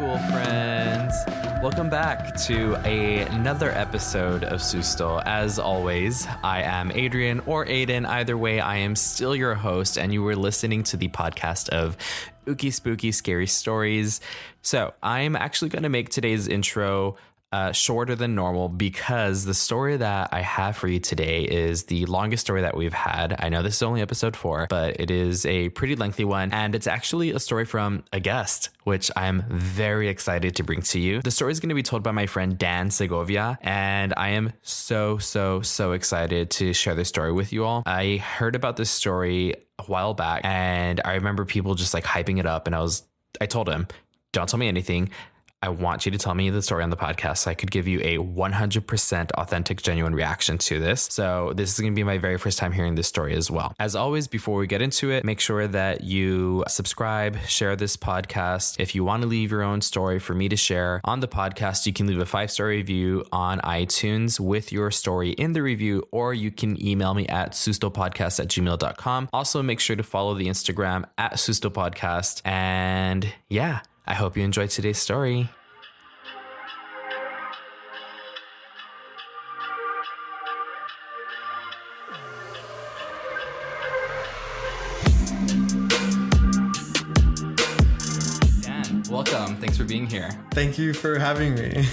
cool friends. Welcome back to another episode of Susto. As always, I am Adrian or Ayden. Either way, I am still your host, and you were listening to the podcast of Ookie Spooky Scary Stories. So I'm actually going to make today's intro shorter than normal because the story that I have for you today is the longest story that we've had. I know this is only episode 4, but it is a pretty lengthy one, and it's actually a story from a guest, which I'm very excited to bring to you. The story is going to be told by my friend Dan Segovia, and I am so excited to share this story with you all. I heard about this story a while back, and I remember people just like hyping it up, and I told him, don't tell me anything. I want you to tell me the story on the podcast so I could give you a 100% authentic, genuine reaction to this. So this is going to be my very first time hearing this story as well. As always, before we get into it, make sure that you subscribe, share this podcast. If you want to leave your own story for me to share on the podcast, you can leave a 5-star review on iTunes with your story in the review, or you can email me at sustopodcast@gmail.com. Also, make sure to follow the Instagram at sustopodcast. And yeah, I hope you enjoyed today's story. Dan, welcome. Thanks for being here. Thank you for having me.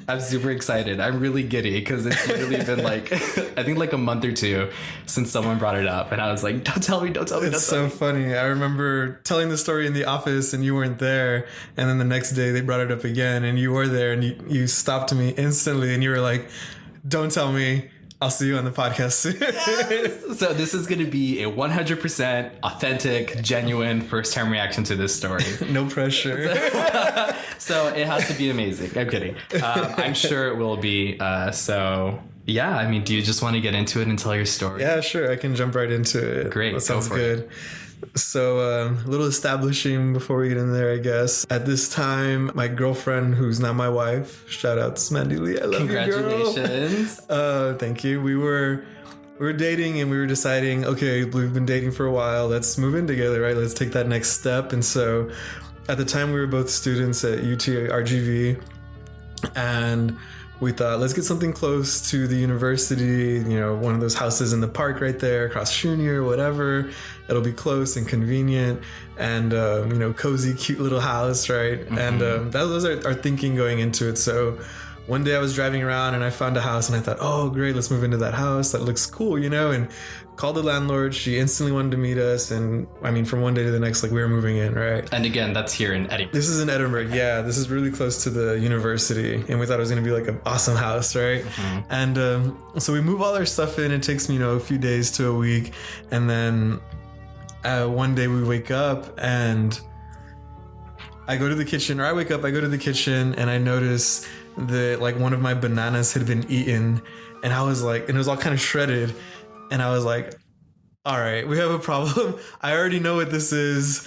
I'm super excited. I'm really giddy because it's literally been like, I think like a month or two since someone brought it up. And I was like, don't tell me. It's so funny. I remember telling the story in the office and you weren't there. And then the next day they brought it up again and you were there and you stopped me instantly and you were like, don't tell me. I'll see you on the podcast soon. Yes. So this is going to be a 100% authentic, genuine first-time reaction to this story. No pressure. So it has to be amazing. I'm kidding. I'm sure it will be. So yeah, I mean, do you just want to get into it and tell your story? Yeah, sure. I can jump right into it. Great. That sounds good. So a little establishing before we get in there, I guess. At this time, my girlfriend, who's now my wife, shout out to Mandy Lee. I love you, girl. Congratulations. Thank you. We were dating and we were deciding, okay, we've been dating for a while. Let's move in together, right? Let's take that next step. And so at the time, we were both students at UT RGV, and we thought, let's get something close to the university, one of those houses in the park right there across Junior, whatever. It'll be close and convenient and, cozy, cute little house, right? Mm-hmm. And that was our thinking going into it. So one day I was driving around and I found a house and I thought, oh, great, let's move into that house. That looks cool, and called the landlord. She instantly wanted to meet us. And I mean, from one day to the next, like we were moving in, right? And again, that's here in Edinburgh. This is in Edinburgh. Yeah, this is really close to the university. And we thought it was going to be like an awesome house, right? Mm-hmm. And so we move all our stuff in. It takes me, a few days to a week. And then one day we wake up and I go to the kitchen, or I wake up, I go to the kitchen and I notice that like one of my bananas had been eaten. And I was like, and it was all kind of shredded. And I was like, all right, we have a problem. I already know what this is.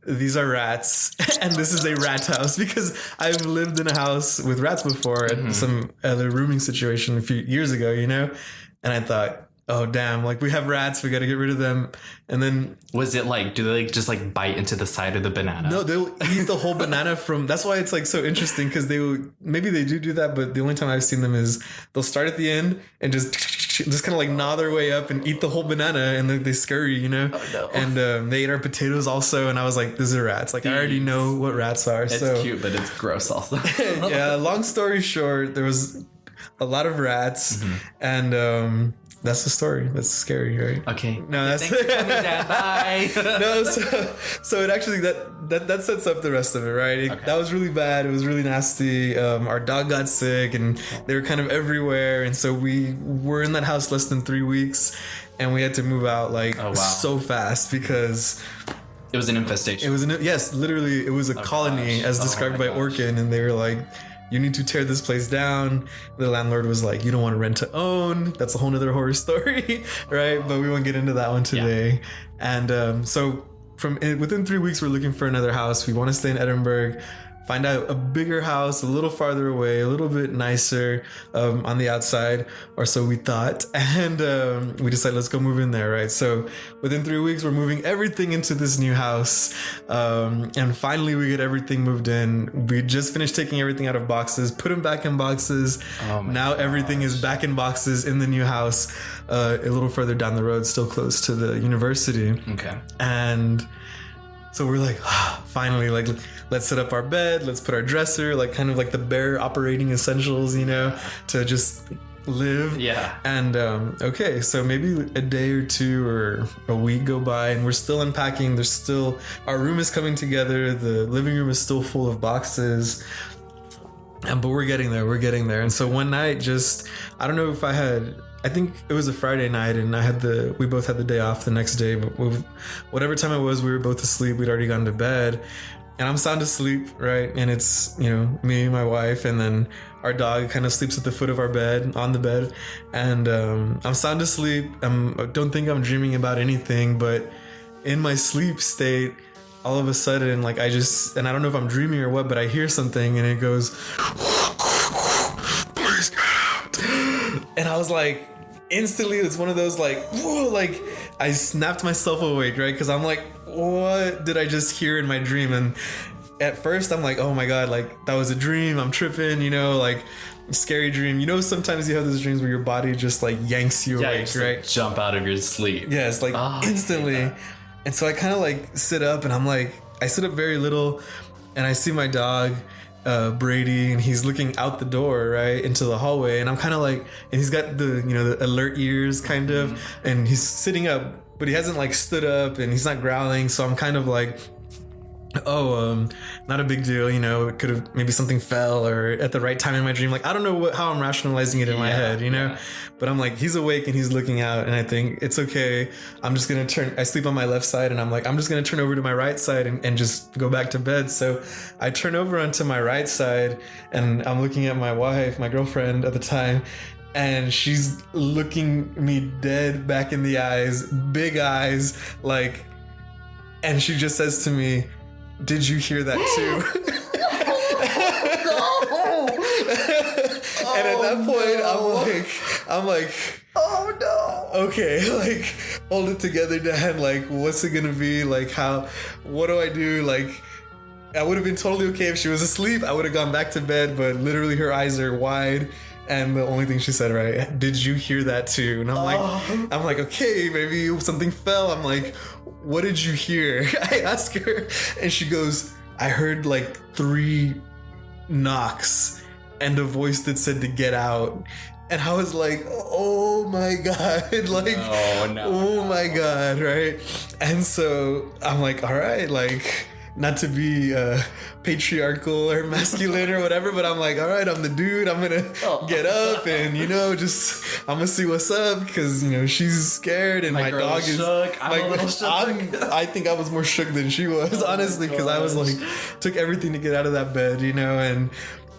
These are rats. And this is a rat house because I've lived in a house with rats before at some other rooming situation a few years ago, And I thought, oh, damn, like we have rats. We got to get rid of them. And then was it like, do they like just like bite into the side of the banana? No, they'll eat the whole banana that's why it's like so interesting because maybe they do that. But the only time I've seen them is they'll start at the end and just kind of like gnaw their way up and eat the whole banana and then they scurry, Oh, no. And they ate our potatoes also. And I was like, these are rats. Like, I already know what rats are. It's cute, but it's gross also. Yeah. Long story short, there was a lot of rats and, that's the story. That's scary, right? Okay. No, that's thanks for coming, Dad. Bye. No, so it actually that sets up the rest of it, right? That was really bad. It was really nasty. Our dog got sick, and they were kind of everywhere. And so we were in that house less than 3 weeks, and we had to move out so fast because it was an infestation. It was yes, literally, it was a colony as described by Orkin, and they were like, you need to tear this place down. The landlord was like, you don't want to rent to own. That's a whole nother horror story, right? But we won't get into that one today. Yeah. And so within 3 weeks, we're looking for another house. We want to stay in Edinburgh find out a bigger house, a little farther away, a little bit nicer on the outside, or so we thought. And we decided, let's go move in there, right? So within 3 weeks, we're moving everything into this new house. And finally, we get everything moved in. We just finished taking everything out of boxes, put them back in boxes. Now everything is back in boxes in the new house, a little further down the road, still close to the university. Okay. And so we're like, finally, like, let's set up our bed, let's put our dresser, like kind of like the bare operating essentials, you know, to just live. Yeah. And okay, so maybe a day or two or a week go by and we're still unpacking. There's still, our room is coming together. The living room is still full of boxes. But we're getting there. And so one night, just, I don't know if I think it was a Friday night and we both had the day off the next day, but whatever time it was, we were both asleep. We'd already gone to bed and I'm sound asleep, right? And it's, you know, me, my wife, and then our dog kind of sleeps at the foot of our bed, on the bed. And I'm sound asleep. I don't think I'm dreaming about anything, but in my sleep state, all of a sudden, like and I don't know if I'm dreaming or what, but I hear something and it goes, please get out. And I was like, instantly, it's one of those like, whoa, like I snapped myself awake, right? Because I'm like, what did I just hear in my dream? And at first I'm like, oh my God, like that was a dream. I'm tripping, you know, like scary dream. You know, sometimes you have those dreams where your body just like yanks you awake, right? Like jump out of your sleep. Yeah, it's like instantly. And so I kind of like sit up and I'm like, I sit up very little and I see my dog, Brady, and he's looking out the door, right, into the hallway. And I'm kind of like, and he's got the, you know, the alert ears kind of, and he's sitting up, but he hasn't like stood up and he's not growling. So I'm kind of like, not a big deal, you know, it could have, maybe something fell or at the right time in my dream. Like, I don't know how I'm rationalizing it in my head, you know, but I'm like, he's awake and he's looking out and I think it's okay. I'm just going to I sleep on my left side and I'm like, I'm just going to turn over to my right side and just go back to bed. So I turn over onto my right side and I'm looking at my wife, my girlfriend at the time, and she's looking me dead back in the eyes, big eyes, like, and she just says to me, did you hear that too? And at that point, I'm like, oh no. Okay, like, hold it together, Dan. Like, what's it gonna be? Like, what do I do? Like, I would have been totally okay if she was asleep. I would have gone back to bed, but literally her eyes are wide. And the only thing she said, right, did you hear that too? And I'm like, okay, maybe something fell. I'm like, what did you hear? I ask her and she goes, I heard like 3 knocks and a voice that said to get out. And I was like, oh my God, like, oh my God, right? And so I'm like, all right, like, not to be patriarchal or masculine or whatever, but I'm like, all right, I'm the dude. I'm gonna get up and, you know, just I'm gonna see what's up because, you know, she's scared and my dog is shook. I'm a little shook. I think I was more shook than she was, honestly, because I was like, took everything to get out of that bed, you know, and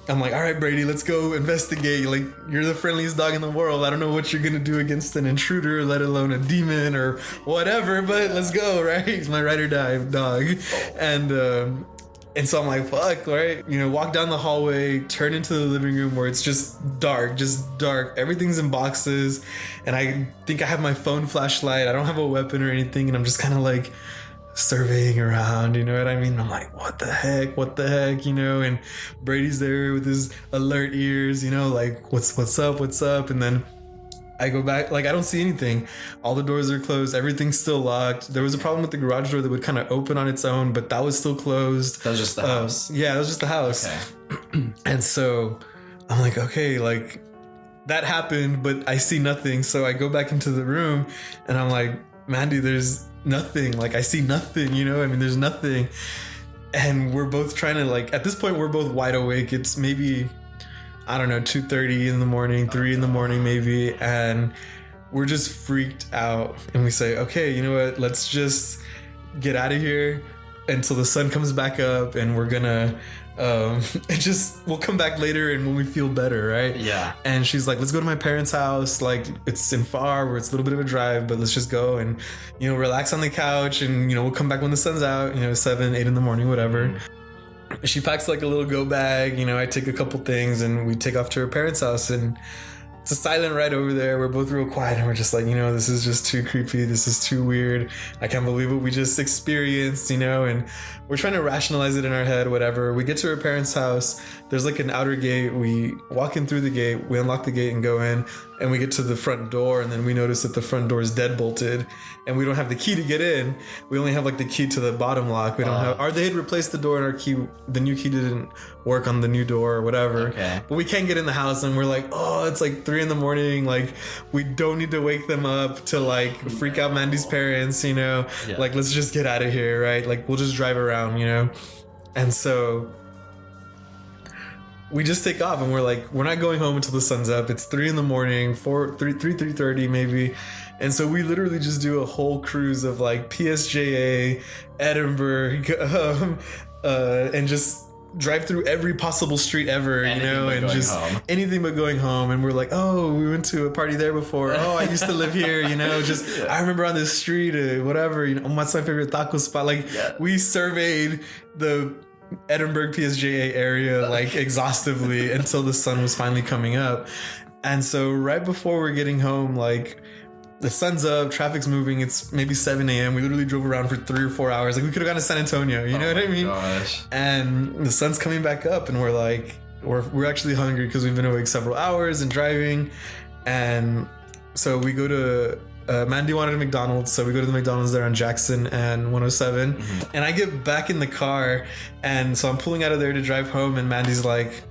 I'm like, all right, Brady, let's go investigate. Like, you're the friendliest dog in the world. I don't know what you're going to do against an intruder, let alone a demon or whatever, but let's go, right? He's my ride or die dog. And so I'm like, fuck, right? You know, walk down the hallway, turn into the living room where it's just dark. Everything's in boxes. And I think I have my phone flashlight. I don't have a weapon or anything. And I'm just kind of like surveying around, you know what I mean? I'm like, what the heck, you know? And Brady's there with his alert ears, you know, like, what's up? And then I go back, like, I don't see anything. All the doors are closed. Everything's still locked. There was a problem with the garage door that would kind of open on its own, but that was still closed. That was just the house. Yeah, that was just the house. Okay. And so I'm like, okay, like, that happened, but I see nothing. So I go back into the room and I'm like, Mandy, there's nothing. Like, I see nothing, you know? I mean, there's nothing. And we're both trying to, like, at this point, we're both wide awake. It's maybe, I don't know, 2:30 in the morning, 3 in the morning maybe. And we're just freaked out. And we say, okay, you know what? Let's just get out of here until the sun comes back up. And we're gonna, we'll come back later and when we feel better, right? Yeah. And she's like, let's go to my parents' house. Like, it's in far where it's a little bit of a drive, but let's just go and, you know, relax on the couch and, you know, we'll come back when the sun's out, you know, 7, 8 in the morning, whatever. she packs like a little go bag. I take a couple things and we take off to her parents' house, and it's a silent ride over there. We're both real quiet and we're just like, this is just too creepy. This is too weird. I can't believe what we just experienced, and we're trying to rationalize it in our head, whatever. We get to her parents' house. There's like an outer gate. We walk in through the gate. We unlock the gate and go in, and we get to the front door, and then we notice that the front door is dead bolted and we don't have the key to get in. We only have like the key to the bottom lock. We don't have, or they had replaced the door and our key, the new key didn't work on the new door or whatever. Okay. But we can't get in the house, and we're like, oh, it's like 3 a.m. Like, we don't need to wake them up to like freak out Mandy's parents, like, let's just get out of here, right? Like, we'll just drive around, and so we just take off, and we're like, we're not going home until the sun's up. It's 3 a.m, 3:30 maybe. And so we literally just do a whole cruise of like PSJA, Edinburgh, and just drive through every possible street ever, and just anything but going home. And we're like, oh, we went to a party there before. Oh, I used to live here, I remember on this street, whatever, what's my favorite taco spot? Like, we surveyed the Edinburgh PSJA area like exhaustively until the sun was finally coming up. And so right before we're getting home, like, the sun's up, traffic's moving, it's maybe 7 a.m. We literally drove around for 3 or 4 hours. Like, we could have gone to San Antonio, you know what I mean? Gosh. And the sun's coming back up, and we're like, we're actually hungry because we've been awake several hours and driving. And so we go to Mandy wanted a McDonald's, so we go to the McDonald's there on Jackson and 107. Mm-hmm. And I get back in the car, and so I'm pulling out of there to drive home, and Mandy's like,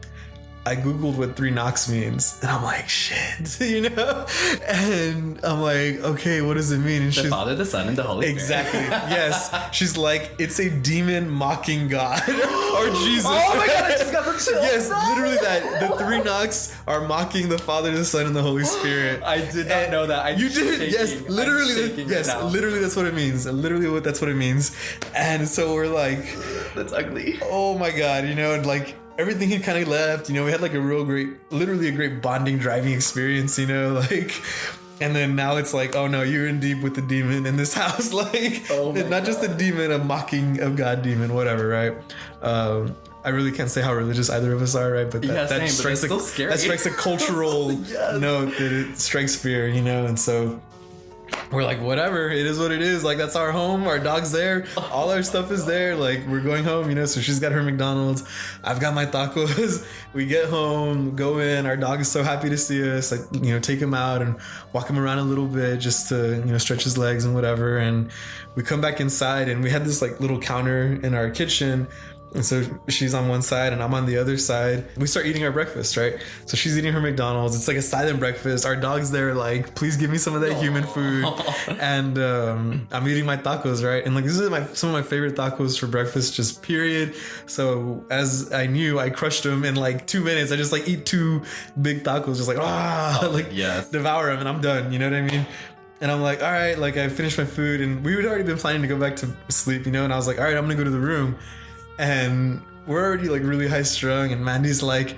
I googled what 3 knocks means, and I'm like, shit, and I'm like, okay, what does it mean? And the Father, the Son, and the Holy Spirit. Exactly. Yes. She's like, it's a demon mocking God or Jesus. Oh my God, I just got the chills. Yes, literally that. The 3 knocks are mocking the Father, the Son, and the Holy Spirit. I did not know that. You did? Yes, literally. Yes, literally that's what it means. That's what it means. And so we're like, that's ugly. Oh my God, and like, everything had kind of left, we had like a great bonding driving experience, like, and then now it's like, oh no, you're in deep with the demon in this house, like, not just a demon, a mocking of God demon, whatever, right? I really can't say how religious either of us are, right? But that strikes a cultural note that it strikes fear, and so we're like, whatever, it is what it is. Like, that's our home. Our dog's there. All our stuff is there. Like, we're going home, So she's got her McDonald's. I've got my tacos. We get home, go in. Our dog is so happy to see us. Like, take him out and walk him around a little bit just to, stretch his legs and whatever. And we come back inside, and we had this like little counter in our kitchen. And so she's on one side and I'm on the other side. We start eating our breakfast, right? So she's eating her McDonald's. It's like a silent breakfast. Our dog's there like, please give me some of that human food. And I'm eating my tacos, right? And like, this is some of my favorite tacos for breakfast, just period. So as I knew, I crushed them in like 2 minutes. I just like eat 2 big tacos, just like, devour them and I'm done. You know what I mean? And I'm like, all right, like I finished my food, and we had already been planning to go back to sleep, and I was like, all right, I'm gonna go to the room. And we're already like really high strung, and Mandy's like,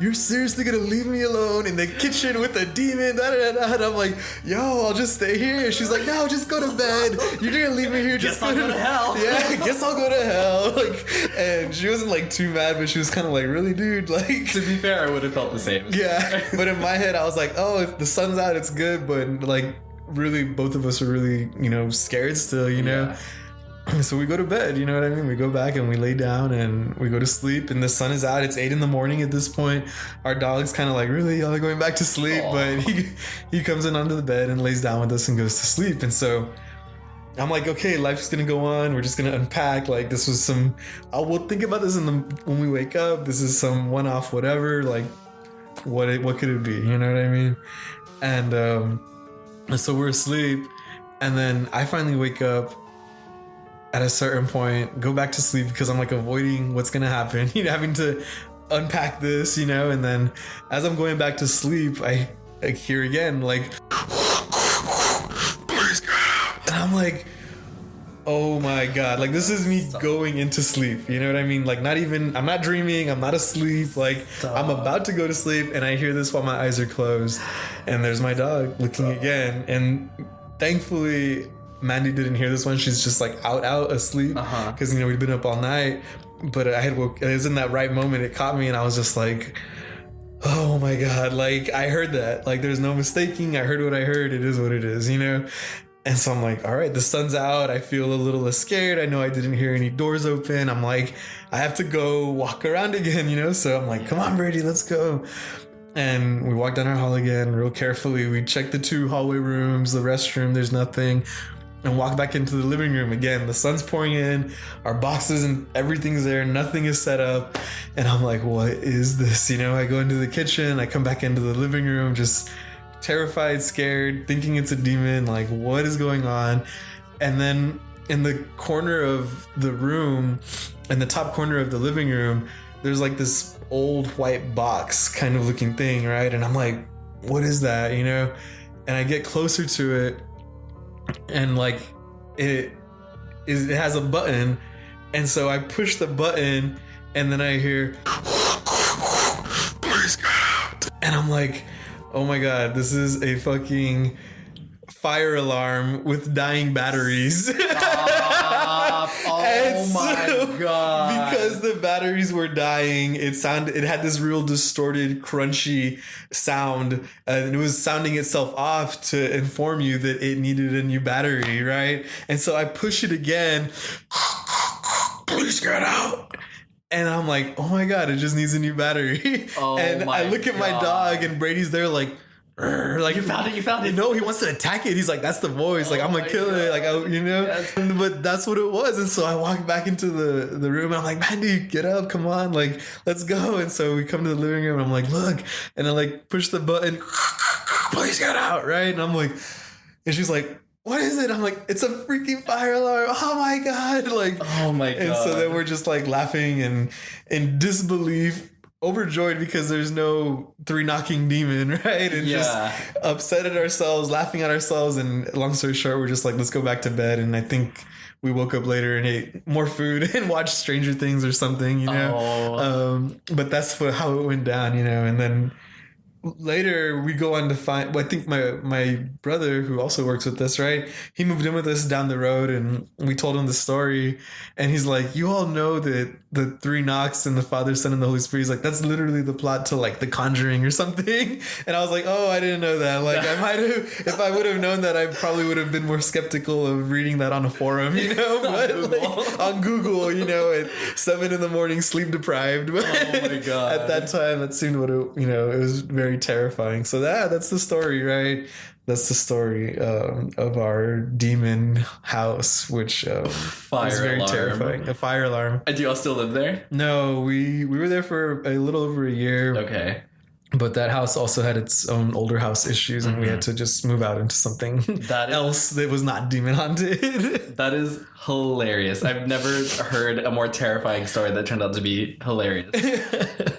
you're seriously gonna leave me alone in the kitchen with a demon? Da, da, da. And I'm like, yo, I'll just stay here. She's like, no, just go to bed. You're gonna leave me here. Guess I'll go to hell. Yeah, guess I'll go to hell. Like, and she wasn't like too mad, but she was kind of like, really, dude? Like, to be fair, I would have felt the same. Yeah, but in my head, I was like, oh, if the sun's out, it's good. But like, really, both of us are really, scared still, Yeah. So we go to bed, you know what I mean? We go back and we lay down and we go to sleep, and the sun is out. It's 8 a.m. at this point. Our dog's kind of like, really, y'all are going back to sleep? Aww. But he comes in under the bed and lays down with us and goes to sleep. And so I'm like, okay, life's gonna go on. We're just gonna unpack. Like, this was we'll think about this when we wake up. This is some one-off whatever. Like, what could it be? You know what I mean? And so we're asleep, and then I finally wake up at a certain point, go back to sleep because I'm like avoiding what's gonna happen, having to unpack this, and then as I'm going back to sleep, I hear again like, please get out. And I'm like, oh my God, like this is me going into sleep, you know what I mean? Like, I'm not dreaming, I'm not asleep, like I'm about to go to sleep, and I hear this while my eyes are closed, and there's my dog looking again. And thankfully Mandy didn't hear this one. She's just like out asleep because we'd been up all night. but it was in that right moment. It caught me and I was just like, oh my God, like I heard that, like there's no mistaking. I heard what I heard. It is what it is, you know? And so I'm like, all right, the sun's out. I feel a little less scared. I know I didn't hear any doors open. I'm like, I have to go walk around again, you know? So I'm like, come on, Brady, let's go. And we walked down our hall again real carefully. We checked the 2 hallway rooms, the restroom, there's nothing. And walk back into the living room again. The sun's pouring in, our boxes and everything's there, nothing is set up. And I'm like, what is this? You know, I go into the kitchen, I come back into the living room, just terrified, scared, thinking it's a demon, like what is going on? And then in the corner of the room, in the top corner of the living room, there's like this old white box kind of looking thing, right? And I'm like, what is that, you know? And I get closer to it, and like it has a button, and so I push the button, and then I hear, please get out. And I'm like, oh my God, this is a fucking fire alarm with dying batteries. Stop. Oh my God. Because the batteries were dying, it had this real distorted, crunchy sound, and it was sounding itself off to inform you that it needed a new battery, right? And so I push it again. Please get out. And I'm like, oh my God, it just needs a new battery. Oh, and I look at my dog, and Brady's there like, you found it. No, he wants to attack it. He's like, that's the voice. Like, I'm gonna kill it. Like, you know. Yes. But that's what it was. And so I walk back into the room, and I'm like, Mandy, get up, come on, like, let's go. And so we come to the living room, and I'm like, look, and I like push the button, please get out, right? And I'm like, and she's like, what is it? I'm like, it's a freaking fire alarm. Oh my God. Like, oh my God. And so then we're just like laughing and in disbelief, overjoyed because there's no 3 knocking demon, right? And just upset at ourselves, laughing at ourselves. And long story short, we're just like, let's go back to bed. And I think we woke up later and ate more food and watched Stranger Things or something, you know? But that's how it went down, you know? And then later we go on to find, well, I think my brother, who also works with us, right, he moved in with us down the road, and we told him the story, and he's like, you all know that the 3 knocks and the Father, Son, and the Holy Spirit, he's like, that's literally the plot to like The Conjuring or something. And I was like, oh, I didn't know that. Like, I might have, if I would have known that, I probably would have been more skeptical of reading that on a forum, you know? But like, on Google, you know, at 7 a.m, sleep deprived. But oh my God. At that time, that seemed what it, you know, it was very terrifying. So that's the story, right? That's the story of our demon house, which was very terrifying. A fire alarm. And do you all still live there? No, we were there for a little over a year. Okay. But that house also had its own older house issues, and we had to just move out into something else that was not demon haunted. That is hilarious. I've never heard a more terrifying story that turned out to be hilarious.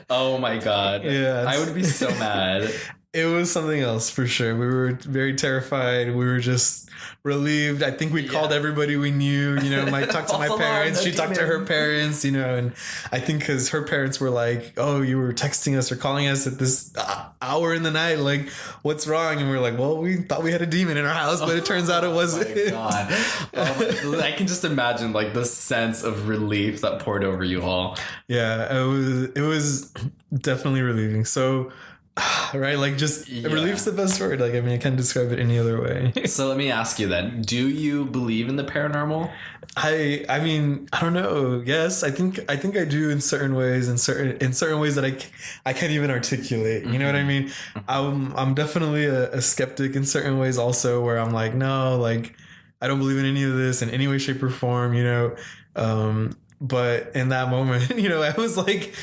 Oh my God. Yeah, I would be so mad. It was something else for sure. We were very terrified. We were just relieved. I think we called everybody we knew, you know, I talked to my parents. She talked to her parents, you know, and I think because her parents were like, oh, you were texting us or calling us at this hour in the night. Like, what's wrong? And we're like, well, we thought we had a demon in our house, but it turns out it wasn't. Oh my God. I can just imagine like the sense of relief that poured over you all. Yeah, it was definitely relieving. So, right, like just relief's the best word. Like, I mean, I can't describe it any other way. So let me ask you then, do you believe in the paranormal? I mean, I don't know. Yes, I think I do in certain ways, in certain ways that I can't even articulate. You know what I mean? I'm definitely a skeptic in certain ways also, where I'm like, no, like I don't believe in any of this in any way, shape, or form, you know. But in that moment, you know, I was like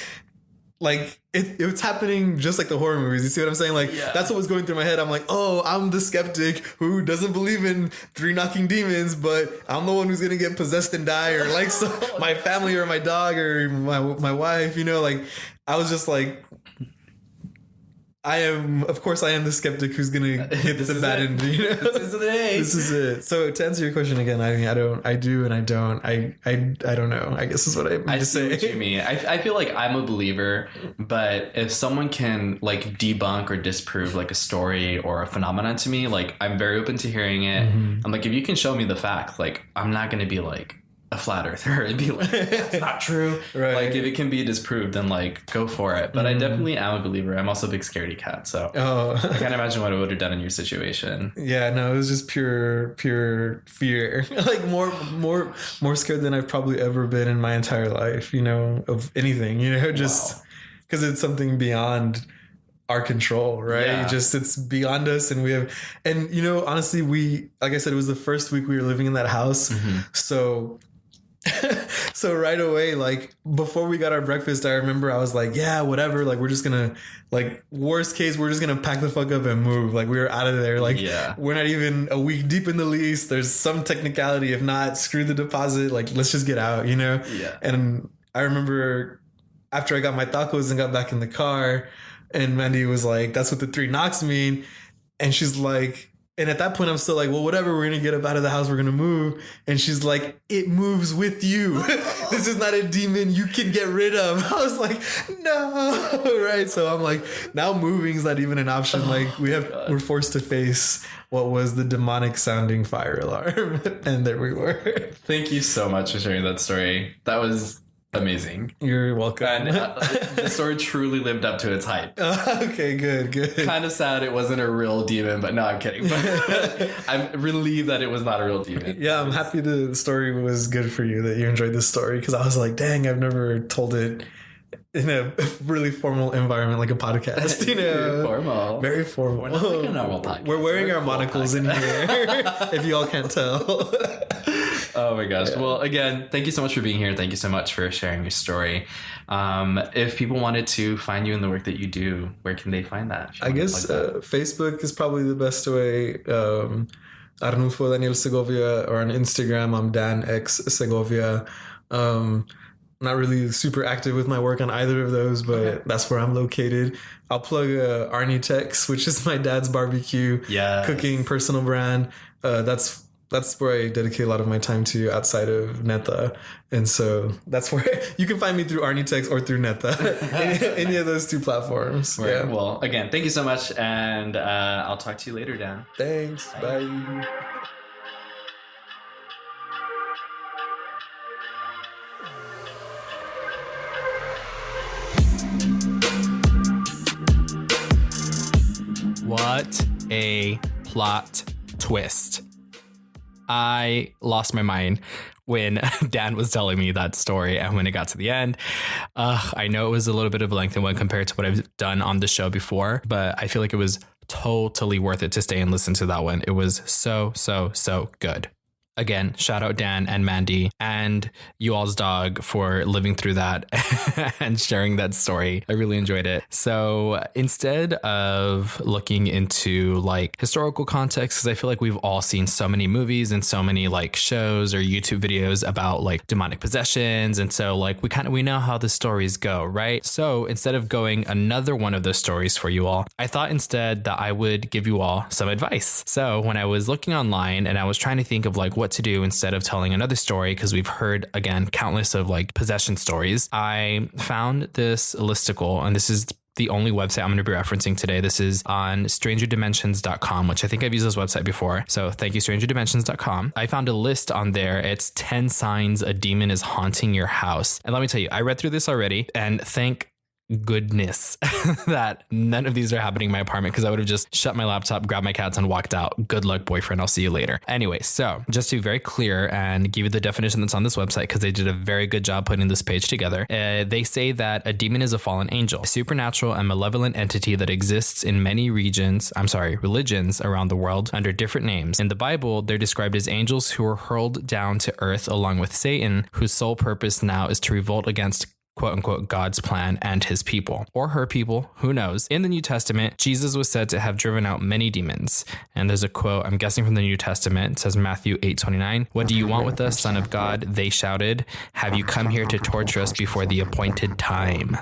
it was happening just like the horror movies. You see what I'm saying? Like, that's what was going through my head. I'm like, oh, I'm the skeptic who doesn't believe in 3 knocking demons, but I'm the one who's gonna get possessed and die, or like my family or my dog or my wife, you know. Like, I was just like, I am the skeptic who's gonna hit the bad end. You know? This is it. So to answer your question again, I mean, I do and I don't. I don't know. I guess is what I mean to say. I see what you mean. I feel like I'm a believer, but if someone can like debunk or disprove like a story or a phenomenon to me, like I'm very open to hearing it. Mm-hmm. I'm like, if you can show me the fact, like I'm not gonna be like, a flat earther and be like, that's not true. Right. Like if it can be disproved, then like go for it. But I definitely am a believer. I'm also a big scaredy cat. So I can't imagine what I would have done in your situation. Yeah, no, it was just pure fear. Like more scared than I've probably ever been in my entire life, you know, of anything, you know, just because it's something beyond our control, right? Yeah. It's beyond us. And you know, honestly, like I said, it was the first week we were living in that house. So right away, like before we got our breakfast, I remember I was like, yeah, whatever. Like, we're just gonna, like, worst case, we're just gonna pack the fuck up and move. Like, we were out of there. Like, we're not even a week deep in the lease. There's some technicality. If not, screw the deposit. Like, let's just get out, you know? Yeah. And I remember after I got my tacos and got back in the car, and Mandy was like, that's what the 3 knocks mean. And she's like, and at that point, I'm still like, well, whatever, we're going to get up out of the house. We're going to move. And she's like, it moves with you. This is not a demon you can get rid of. I was like, no. Right. So I'm like, now moving is not even an option. Like we're forced to face what was the demonic sounding fire alarm. And there we were. Thank you so much for sharing that story. That was amazing. You're welcome. And the story truly lived up to its hype. Okay, good. Kind of sad it wasn't a real demon, but no, I'm kidding. But I'm relieved that it was not a real demon. Yeah, I'm happy the story was good for you, that you enjoyed this story, because I was like, dang, I've never told it in a really formal environment like a podcast, you know. Very formal. We're not like a normal podcast. We're wearing our monocles in here, if you all can't tell. Oh my gosh. Yeah. Well, again, thank you so much for being here. Thank you so much for sharing your story. If people wanted to find you in the work that you do, where can they find that? I guess Facebook is probably the best way. Arnulfo Daniel Segovia, or on Instagram, I'm Dan X Segovia. Not really super active with my work on either of those, but that's where I'm located. I'll plug Arnie Tex, which is my dad's barbecue cooking personal brand. That's where I dedicate a lot of my time to outside of Neta. And so that's where you can find me through Arnie Tex or through Neta. any of those 2 platforms. Right. Yeah. Well, again, thank you so much. And I'll talk to you later, Dan. Thanks. Bye. What a plot twist. I lost my mind when Dan was telling me that story, and when it got to the end. I know it was a little bit of a lengthy one compared to what I've done on the show before, but I feel like it was totally worth it to stay and listen to that one. It was so good. Again, shout out Dan and Mandy and you all's dog for living through that and sharing that story. I really enjoyed it. So instead of looking into like historical context, because I feel like we've all seen so many movies and so many like shows or YouTube videos about like demonic possessions. And so like we know how the stories go, right? So instead of going another one of those stories for you all, I thought instead that I would give you all some advice. So when I was looking online and I was trying to think of like what to do instead of telling another story, because we've heard again countless of like possession stories, I found this listicle, and this is the only website I'm going to be referencing today. This is on strangerdimensions.com, which I think I've used this website before. So thank you, strangerdimensions.com. I found a list on there. It's 10 signs a demon is haunting your house. And let me tell you, I read through this already, and thank goodness that none of these are happening in my apartment, because I would have just shut my laptop, grabbed my cats, and walked out. Good luck, boyfriend. I'll see you later. Anyway, so just to be very clear and give you the definition that's on this website, because they did a very good job putting this page together. They say that a demon is a fallen angel, a supernatural and malevolent entity that exists in many religions around the world under different names. In the Bible, they're described as angels who were hurled down to earth along with Satan, whose sole purpose now is to revolt against quote unquote God's plan and his people, or her people, who knows. In the New Testament, Jesus was said to have driven out many demons. And there's a quote, I'm guessing from the New Testament. It says Matthew 8:29. What do you want with us, Son of God? They shouted. Have you come here to torture us before the appointed time?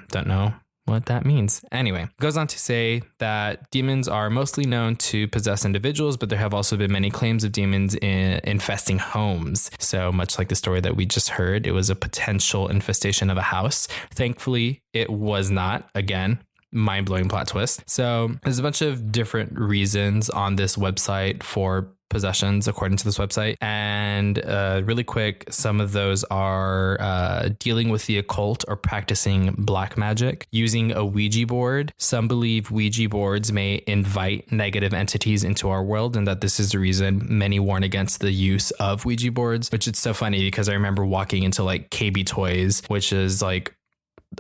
Don't know what that means. Anyway, it goes on to say that demons are mostly known to possess individuals, but there have also been many claims of demons infesting homes. So much like the story that we just heard, it was a potential infestation of a house. Thankfully, it was not. Again, mind-blowing plot twist. So there's a bunch of different reasons on this website for possessions, according to this website. And really quick, some of those are dealing with the occult or practicing black magic, using a Ouija board. Some believe Ouija boards may invite negative entities into our world, and that this is the reason many warn against the use of Ouija boards, which is so funny because I remember walking into like KB Toys, which is like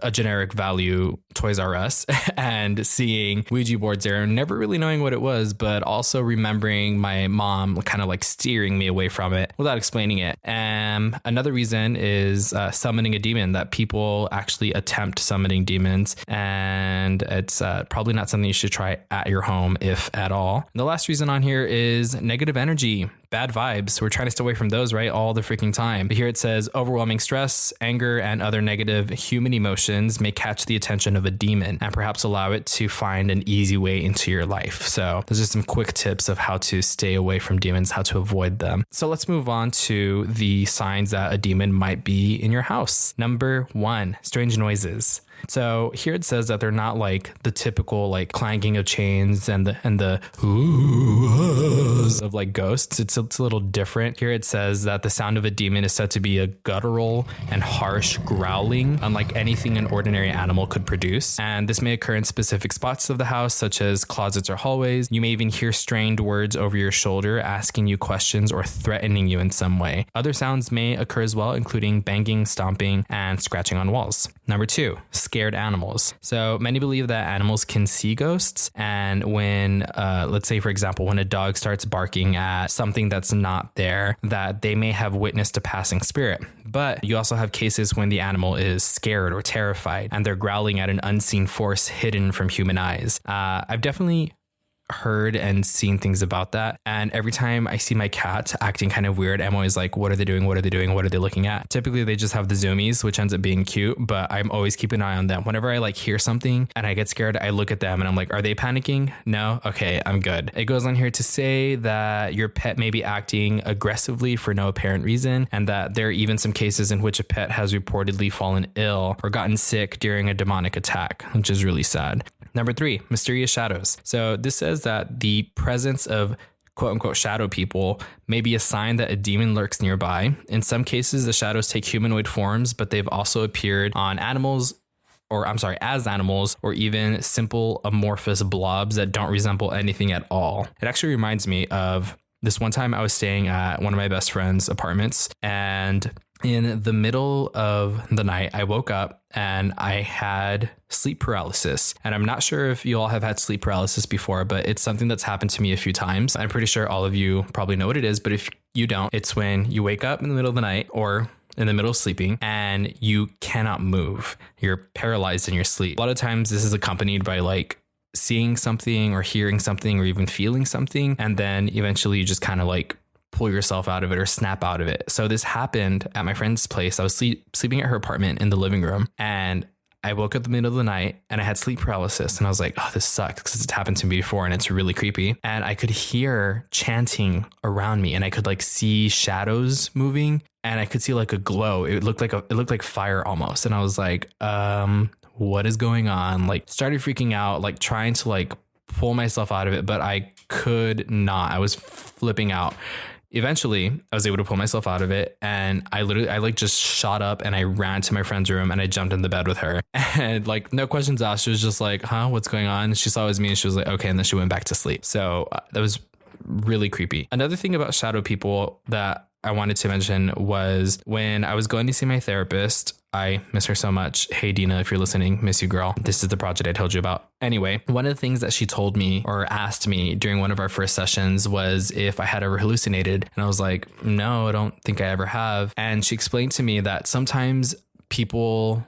a generic value Toys R Us, and seeing Ouija boards there and never really knowing what it was, but also remembering my mom kind of like steering me away from it without explaining it. Another reason is summoning a demon, that people actually attempt summoning demons, and it's probably not something you should try at your home, if at all. And the last reason on here is negative energy. Bad vibes. We're trying to stay away from those, right? All the freaking time. But here it says overwhelming stress, anger, and other negative human emotions may catch the attention of a demon and perhaps allow it to find an easy way into your life. So those are some quick tips of how to stay away from demons, how to avoid them. So let's move on to the signs that a demon might be in your house. Number 1, strange noises. So here it says that they're not like the typical like clanking of chains and the oohs of like ghosts. It's a little different. Here it says that the sound of a demon is said to be a guttural and harsh growling, unlike anything an ordinary animal could produce. And this may occur in specific spots of the house, such as closets or hallways. You may even hear strained words over your shoulder, asking you questions or threatening you in some way. Other sounds may occur as well, including banging, stomping, and scratching on walls. Number 2, scared animals. So many believe that animals can see ghosts, and when let's say for example when a dog starts barking at something that's not there, that they may have witnessed a passing spirit. But you also have cases when the animal is scared or terrified and they're growling at an unseen force hidden from human eyes. I've definitely heard and seen things about that, and every time I see my cat acting kind of weird, I'm always like, what are they doing? What are they doing? What are they looking at? Typically they just have the zoomies, which ends up being cute, but I'm always keeping an eye on them. Whenever I like hear something and I get scared, I look at them and I'm like, are they panicking? No? Okay, I'm good. It goes on here to say that your pet may be acting aggressively for no apparent reason, and that there are even some cases in which a pet has reportedly fallen ill or gotten sick during a demonic attack, which is really sad. Number 3, mysterious shadows. So this says that the presence of quote unquote shadow people may be a sign that a demon lurks nearby. In some cases, the shadows take humanoid forms, but they've also appeared on animals, or I'm sorry, as animals, or even simple amorphous blobs that don't resemble anything at all. It actually reminds me of this one time I was staying at one of my best friend's apartments, and in the middle of the night, I woke up and I had sleep paralysis. And I'm not sure if you all have had sleep paralysis before, but it's something that's happened to me a few times. I'm pretty sure all of you probably know what it is, but if you don't, it's when you wake up in the middle of the night or in the middle of sleeping and you cannot move. You're paralyzed in your sleep. A lot of times this is accompanied by like seeing something or hearing something or even feeling something. And then eventually you just kind of like pull yourself out of it or snap out of it. So this happened at my friend's place. I was sleeping at her apartment in the living room, and I woke up in the middle of the night and I had sleep paralysis, and I was like, oh, this sucks because it's happened to me before and it's really creepy. And I could hear chanting around me, and I could like see shadows moving, and I could see like a glow. It looked like fire almost. And I was like, what is going on? Like started freaking out, like trying to like pull myself out of it, but I could not. I was flipping out. Eventually, I was able to pull myself out of it, and I like just shot up and I ran to my friend's room and I jumped in the bed with her, and like no questions asked. She was just like, huh, what's going on? She saw it was me and she was like, okay. And then she went back to sleep. So that was really creepy. Another thing about shadow people that I wanted to mention was when I was going to see my therapist. I miss her so much. Hey, Dina, if you're listening, miss you, girl. This is the project I told you about. Anyway, one of the things that she told me or asked me during one of our first sessions was if I had ever hallucinated. And I was like, no, I don't think I ever have. And she explained to me that sometimes people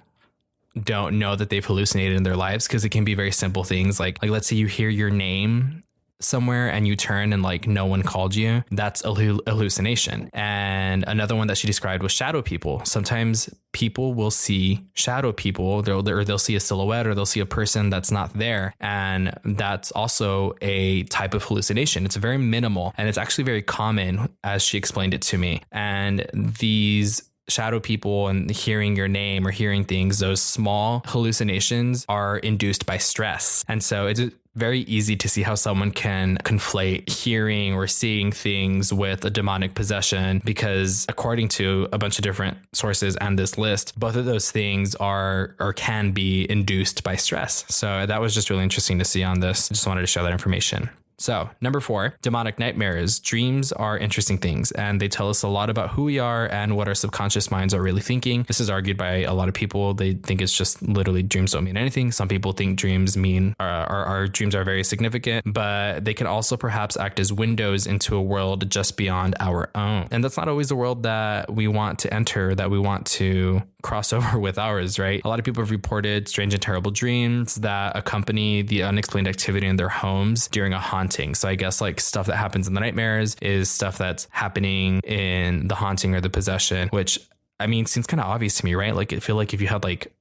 don't know that they've hallucinated in their lives because it can be very simple things. Like let's say you hear your name somewhere and you turn and like no one called you. That's a hallucination. And another one that she described was shadow people. Sometimes people will see shadow people. They'll see a silhouette or they'll see a person that's not there. And that's also a type of hallucination. It's very minimal and it's actually very common, as she explained it to me. And these shadow people and hearing your name or hearing things, those small hallucinations are induced by stress. And so it's very easy to see how someone can conflate hearing or seeing things with a demonic possession, because according to a bunch of different sources and this list, both of those things are or can be induced by stress. So that was just really interesting to see on this. I just wanted to share that information. So, number 4, demonic nightmares. Dreams are interesting things, and they tell us a lot about who we are and what our subconscious minds are really thinking. This is argued by a lot of people. They think it's just literally dreams don't mean anything. Some people think dreams mean our dreams are very significant, but they can also perhaps act as windows into a world just beyond our own. And that's not always the world that we want to enter, that we want to cross over with ours, right? A lot of people have reported strange and terrible dreams that accompany the unexplained activity in their homes during a haunting. So I guess like stuff that happens in the nightmares is stuff that's happening in the haunting or the possession, which I mean, seems kind of obvious to me, right? Like I feel like if you had like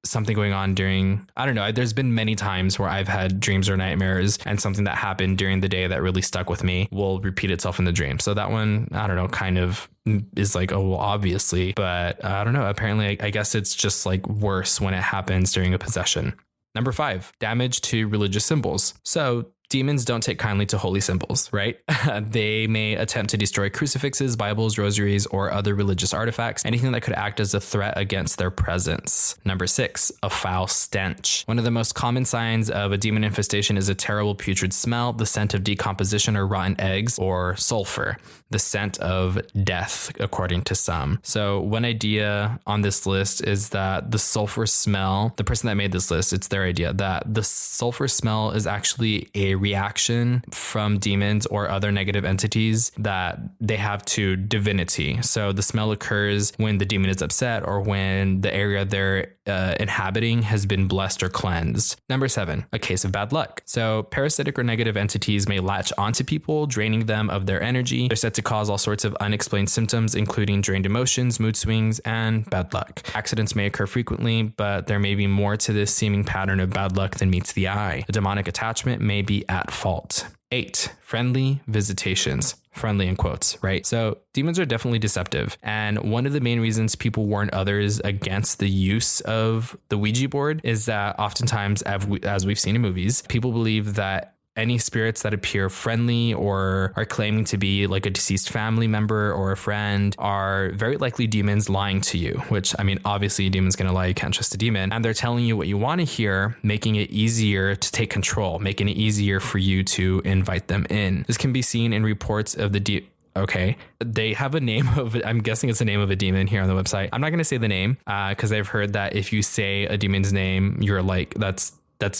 something going on during, I don't know, there's been many times where I've had dreams or nightmares and something that happened during the day that really stuck with me will repeat itself in the dream. So that one, I don't know, kind of is like, oh, well, obviously, but I don't know. Apparently, I guess it's just like worse when it happens during a possession. Number 5, damage to religious symbols. So demons don't take kindly to holy symbols, right? They may attempt to destroy crucifixes, Bibles, rosaries, or other religious artifacts, anything that could act as a threat against their presence. Number 6, a foul stench. One of the most common signs of a demon infestation is a terrible putrid smell, the scent of decomposition or rotten eggs, or sulfur, the scent of death, according to some. So one idea on this list is that the sulfur smell, the person that made this list, it's their idea that the sulfur smell is actually a reaction from demons or other negative entities that they have to divinity. So the smell occurs when the demon is upset or when the area they're inhabiting has been blessed or cleansed. Number 7, a case of bad luck. So parasitic or negative entities may latch onto people, draining them of their energy. They're said to cause all sorts of unexplained symptoms, including drained emotions, mood swings, and bad luck. Accidents may occur frequently, but there may be more to this seeming pattern of bad luck than meets the eye. A demonic attachment may be at fault. 8, friendly visitations. Friendly in quotes, right? So demons are definitely deceptive. And one of the main reasons people warn others against the use of the Ouija board is that oftentimes, as we've seen in movies, people believe that any spirits that appear friendly or are claiming to be like a deceased family member or a friend are very likely demons lying to you, which, I mean, obviously a demon's going to lie. You can't trust a demon. And they're telling you what you want to hear, making it easier to take control, making it easier for you to invite them in. This can be seen in reports of the Okay, they have a name of, I'm guessing it's the name of a demon here on the website. I'm not going to say the name because I've heard that if you say a demon's name, you're like, that's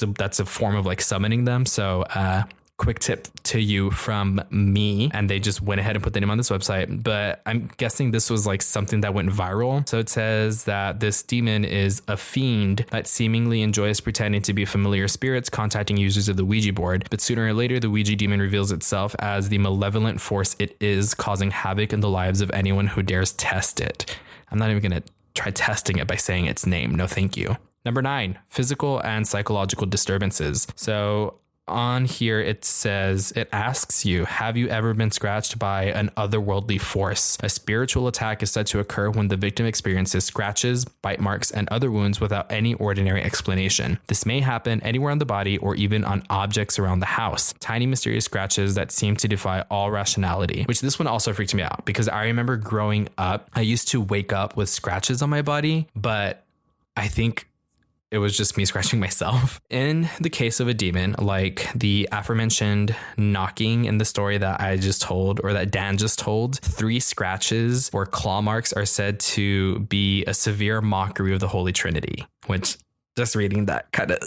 a form of like summoning them. So quick tip to you from me, and they just went ahead and put the name on this website, but I'm guessing this was like something that went viral. So it says that this demon is a fiend that seemingly enjoys pretending to be familiar spirits, contacting users of the Ouija board, but sooner or later the Ouija demon reveals itself as the malevolent force it is, causing havoc in the lives of anyone who dares test it. I'm not even going to try testing it by saying its name. No, thank you. Number 9, physical and psychological disturbances. So on here, it says, it asks you, have you ever been scratched by an otherworldly force? A spiritual attack is said to occur when the victim experiences scratches, bite marks, and other wounds without any ordinary explanation. This may happen anywhere on the body or even on objects around the house. Tiny mysterious scratches that seem to defy all rationality, which this one also freaked me out because I remember growing up, I used to wake up with scratches on my body, but I think it was just me scratching myself. In the case of a demon, like the aforementioned knocking in the story that I just told, or that Dan just told, 3 scratches or claw marks are said to be a severe mockery of the Holy Trinity, which just reading that kind of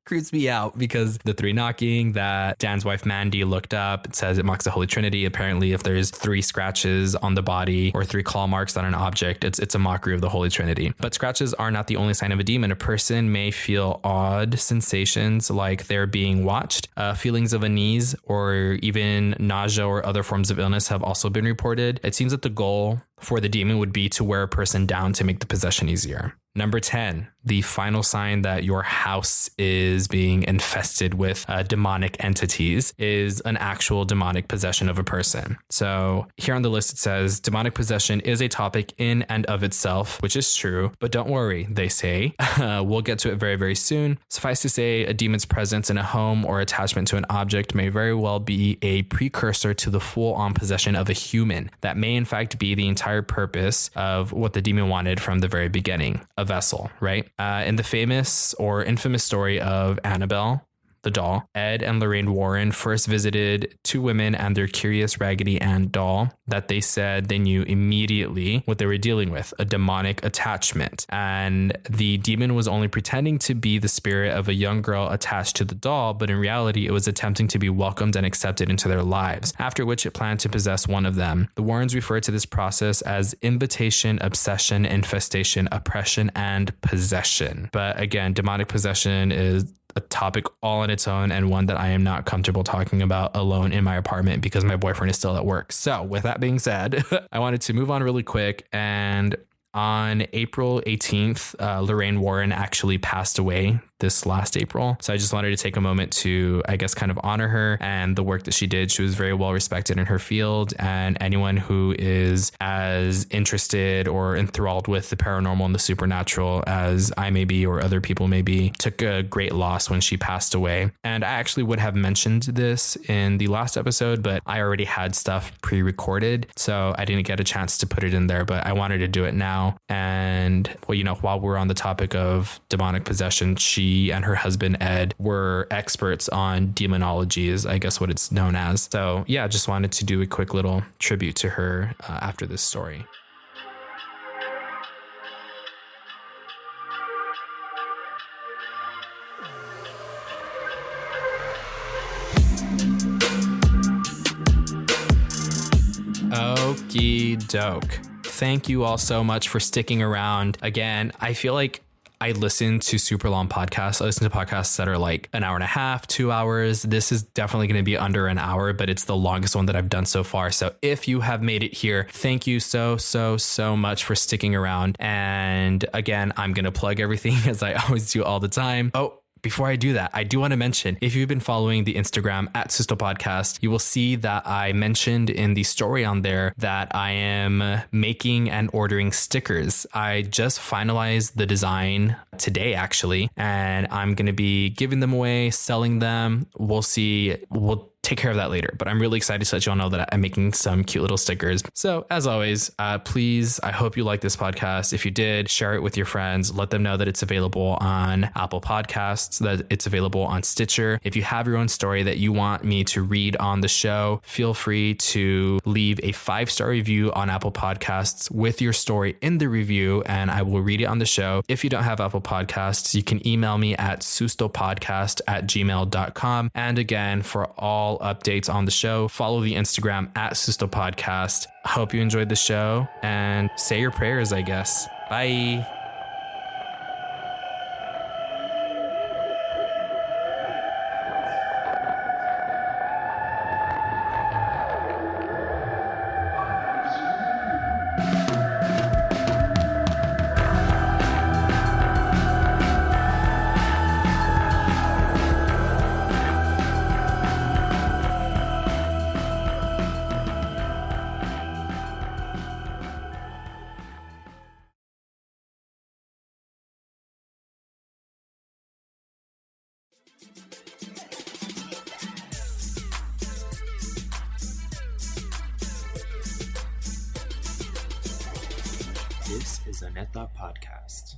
creeps me out because the 3 knocking that Dan's wife Mandy looked up, it says it mocks the Holy Trinity. Apparently, if there's 3 scratches on the body or 3 claw marks on an object, it's a mockery of the Holy Trinity. But scratches are not the only sign of a demon. A person may feel odd sensations like they're being watched. Feelings of unease or even nausea or other forms of illness have also been reported. It seems that the goal for the demon would be to wear a person down to make the possession easier. Number 10, the final sign that your house is being infested with demonic entities is an actual demonic possession of a person. So here on the list, it says demonic possession is a topic in and of itself, which is true, but don't worry, they say. We'll get to it very, very soon. Suffice to say, a demon's presence in a home or attachment to an object may very well be a precursor to the full-on possession of a human. That may in fact be the entire purpose of what the demon wanted from the very beginning, a vessel, right? In the famous or infamous story of Annabelle, the doll, Ed and Lorraine Warren first visited two women and their curious Raggedy Ann doll that they said they knew immediately what they were dealing with, a demonic attachment. And the demon was only pretending to be the spirit of a young girl attached to the doll, but in reality, it was attempting to be welcomed and accepted into their lives, after which it planned to possess one of them. The Warrens refer to this process as invitation, obsession, infestation, oppression, and possession. But again, demonic possession is a topic all on its own and one that I am not comfortable talking about alone in my apartment because my boyfriend is still at work. So with that being said, I wanted to move on really quick. And on April 18th, Lorraine Warren actually passed away this last April. So I just wanted to take a moment to, I guess, kind of honor her and the work that she did. She was very well respected in her field, and anyone who is as interested or enthralled with the paranormal and the supernatural as I may be or other people may be took a great loss when she passed away. And I actually would have mentioned this in the last episode, but I already had stuff pre-recorded, so I didn't get a chance to put it in there, but I wanted to do it now. And well, you know, while we're on the topic of demonic possession, she and her husband Ed were experts on demonology, is I guess what it's known as. So yeah, just wanted to do a quick little tribute to her after this story. Okie doke. Thank you all so much for sticking around. Again, I feel like I listen to super long podcasts. I listen to podcasts that are like an hour and a half, 2 hours. This is definitely going to be under an hour, but it's the longest one that I've done so far. So if you have made it here, thank you so much for sticking around. And again, I'm going to plug everything as I always do all the time. Oh, before I do that, I do want to mention, if you've been following the Instagram at Susto Podcast, you will see that I mentioned in the story on there that I am making and ordering stickers. I just finalized the design today, actually, and I'm going to be giving them away, selling them. We'll see. We'll take care of that later, but I'm really excited to let you all know that I'm making some cute little stickers. So as always, please, I hope you like this podcast. If you did, share it with your friends. Let them know that it's available on Apple Podcasts, that it's available on Stitcher. If you have your own story that you want me to read on the show, feel free to leave a 5-star review on Apple Podcasts with your story in the review, and I will read it on the show. If you don't have Apple Podcasts, you can email me at sustopodcast@gmail.com. And again, for all updates on the show, follow the Instagram at Susto Podcast. Hope you enjoyed the show and say your prayers, I guess. Bye. This is a NetThought podcast.